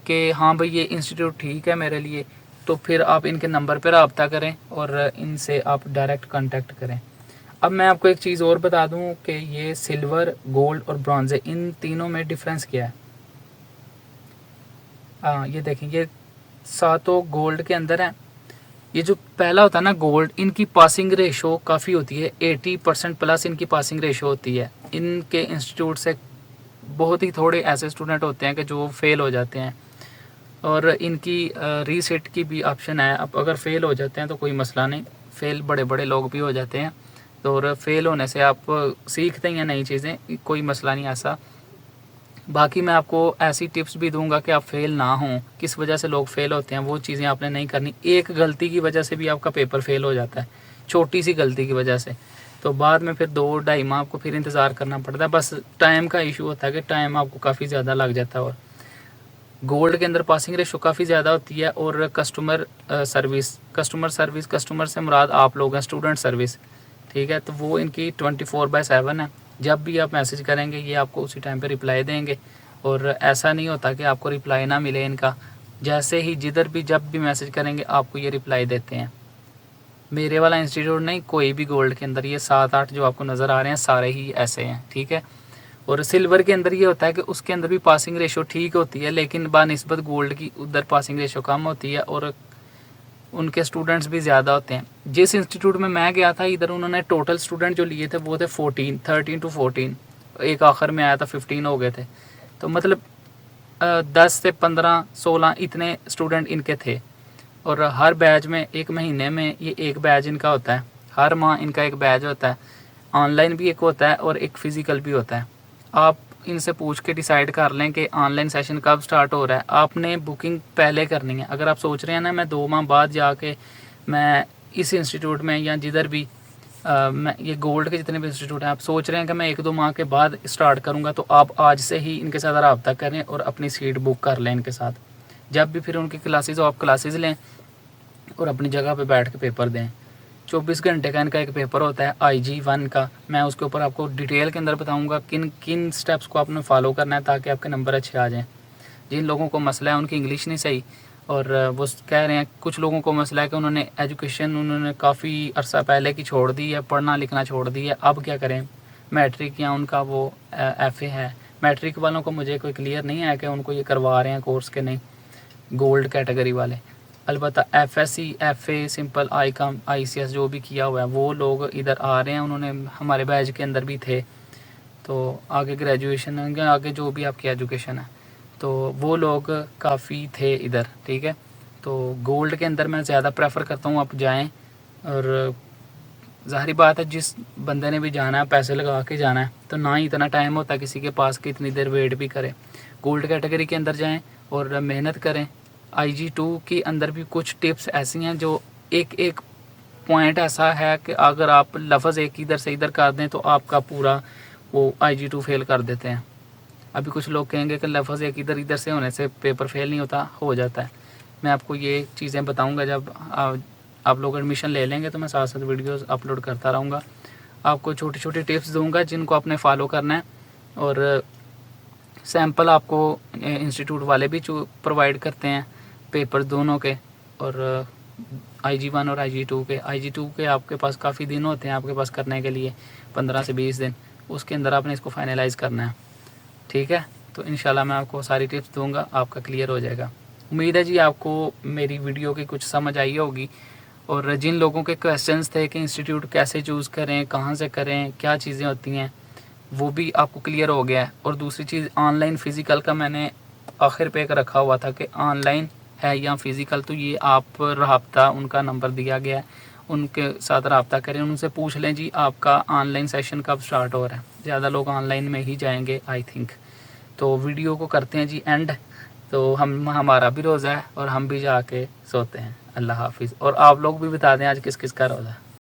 कि हाँ भाई ये इंस्टीट्यूट ठीक है मेरे लिए, तो फिर आप इनके नंबर पर रब्ता करें और इनसे आप डायरेक्ट कांटेक्ट करें। अब मैं आपको एक चीज़ और बता दूं कि ये सिल्वर, गोल्ड और ब्रॉन्ज़ है, इन तीनों में डिफरेंस क्या है। हाँ ये देखें, ये सातों गोल्ड के अंदर है। ये जो पहला होता है ना गोल्ड, इनकी पासिंग रेशो काफ़ी होती है, 80% प्लस इनकी पासिंग रेशो होती है। इनके इंस्टीट्यूट से बहुत ही थोड़े ऐसे स्टूडेंट होते हैं कि जो फेल हो जाते हैं, और इनकी रीसेट की भी ऑप्शन है। अब अगर फेल हो जाते हैं तो कोई मसला नहीं, फेल बड़े बड़े लोग भी हो जाते हैं, तो और फेल होने से आप सीखते हैं नई चीज़ें, कोई मसला नहीं ऐसा। बाकी मैं आपको ऐसी टिप्स भी दूंगा कि आप फेल ना हों, किस वजह से लोग फेल होते हैं वो चीज़ें आपने नहीं करनी। एक गलती की वजह से भी आपका पेपर फेल हो जाता है, छोटी सी गलती की वजह से, तो बाद में फिर 2-2.5 माह आपको फिर इंतज़ार करना पड़ता है। बस टाइम का इशू होता है कि टाइम आपको काफ़ी ज़्यादा लग जाता है। और गोल्ड के अंदर पासिंग रेशो काफ़ी ज़्यादा होती है। और कस्टमर सर्विस, कस्टमर से मुराद आप लोग हैं, स्टूडेंट सर्विस, ठीक है, तो वो इनकी 24/7 है। जब भी आप मैसेज करेंगे ये आपको उसी टाइम पे रिप्लाई देंगे, और ऐसा नहीं होता कि आपको रिप्लाई ना मिले इनका। जैसे ही जिधर भी जब भी मैसेज करेंगे आपको ये रिप्लाई देते हैं। मेरे वाला इंस्टीट्यूट नहीं, कोई भी गोल्ड के अंदर ये 7-8 जो आपको नज़र आ रहे हैं सारे ही ऐसे हैं, ठीक है। और सिल्वर के अंदर ये होता है कि उसके अंदर भी पासिंग रेशो ठीक होती है, लेकिन बानिस्बत गोल्ड की उधर पासिंग रेशो कम होती है और उनके स्टूडेंट्स भी ज़्यादा होते हैं। जिस इंस्टीट्यूट में मैं गया था इधर उन्होंने टोटल स्टूडेंट जो लिए थे वो थे 13 to 14, एक आखिर में आया था 15 हो गए थे। तो मतलब 10 से 15-16 इतने स्टूडेंट इनके थे। और हर बैच में एक महीने में ये एक बैच इनका होता है, हर माह इनका एक बैच होता है। ऑनलाइन भी एक होता है और एक फ़िज़िकल भी होता है। आप इनसे पूछ के डिसाइड कर लें कि ऑनलाइन सेशन कब स्टार्ट हो रहा है। आपने बुकिंग पहले करनी है। अगर आप सोच रहे हैं ना मैं 2 माह बाद जाके मैं इस इंस्टीट्यूट में या जिधर भी मैं ये गोल्ड के जितने भी इंस्टीट्यूट हैं, आप सोच रहे हैं कि मैं 1-2 माह के बाद स्टार्ट करूँगा, तो आप आज से ही इनके साथ रब्ता करें और अपनी सीट बुक कर लें इनके साथ। जब भी फिर उनकी क्लासेस हो आप क्लासेस लें और अपनी जगह पे बैठ के पेपर दें। 24 घंटे का इनका एक पेपर होता है IG1 का। मैं उसके ऊपर आपको डिटेल के अंदर बताऊंगा किन किन स्टेप्स को आपने फॉलो करना है ताकि आपके नंबर अच्छे आ जाएं। जिन लोगों को मसला है उनकी इंग्लिश नहीं सही, और वो कह रहे हैं, कुछ लोगों को मसला है कि उन्होंने एजुकेशन उन्होंने काफ़ी अरसा पहले की छोड़ दी है, पढ़ना लिखना छोड़ दी है, अब क्या करें। मैट्रिक या उनका वो FA है, मैट्रिक वालों को मुझे कोई क्लियर नहीं है कि उनको ये करवा रहे हैं कोर्स के नहीं, गोल्ड कैटेगरी वाले। अलबत्ता FSC, FA, simple, ICOM, ICS जो भी किया हुआ है वो लोग इधर आ रहे हैं, उन्होंने हमारे बैच के अंदर भी थे। तो आगे ग्रेजुएशन आगे जो भी आपकी एजुकेशन है, तो वो लोग काफ़ी थे इधर, ठीक है। तो गोल्ड के अंदर मैं ज़्यादा प्रेफर करता हूँ आप जाएं। और ज़ाहिर बात है जिस बंदे ने भी जाना है पैसे लगा के जाना है, तो ना ही इतना टाइम होता किसी के पास कि इतनी देर वेट भी करे। गोल्ड कैटेगरी के अंदर जाएं और मेहनत करें। IG2 के अंदर भी कुछ टिप्स ऐसी हैं जो एक एक पॉइंट ऐसा है कि अगर आप लफ्ज़ एक इधर से इधर कर दें तो आपका पूरा वो IG2 फेल कर देते हैं। अभी कुछ लोग कहेंगे कि लफ्ज़ एक इधर इधर से होने से पेपर फेल नहीं होता, हो जाता है। मैं आपको ये चीज़ें बताऊंगा जब आप लोग एडमिशन ले लेंगे, तो मैं साथ साथ वीडियोस अपलोड करता रहूँगा। आपको छोटी छोटी टिप्स दूंगा जिनको आपने फॉलो करना है। और सैंपल आपको इंस्टीट्यूट वाले भी प्रोवाइड करते हैं पेपर दोनों के, और IG1 और IG2 के आपके पास काफ़ी दिन होते हैं आपके पास करने के लिए, 15 से 20 दिन, उसके अंदर आपने इसको फाइनलाइज़ करना है, ठीक है। तो इंशाल्लाह मैं आपको सारी टिप्स दूंगा, आपका क्लियर हो जाएगा। उम्मीद है जी आपको मेरी वीडियो की कुछ समझ आई होगी। और जिन लोगों के क्वेश्चंस थे कि इंस्टीट्यूट कैसे चूज़ करें, कहाँ से करें, क्या चीज़ें होती हैं, वो भी आपको क्लियर हो गया है। और दूसरी चीज़ ऑनलाइन फ़िज़िकल का मैंने आखिर पे एक रखा हुआ था कि ऑनलाइन है या फ़िज़िकल, तो ये आप रब्ता उनका नंबर दिया गया है, उनके साथ रब्ता करें, उनसे पूछ लें जी आपका ऑनलाइन सेशन कब स्टार्ट हो रहा है। ज़्यादा लोग ऑनलाइन में ही जाएंगे आई थिंक। तो वीडियो को करते हैं जी एंड। तो हमारा भी रोज़ा है और हम भी जाके सोते हैं। अल्लाह हाफिज़। और आप लोग भी बता दें आज किस किस का रोज़ा है।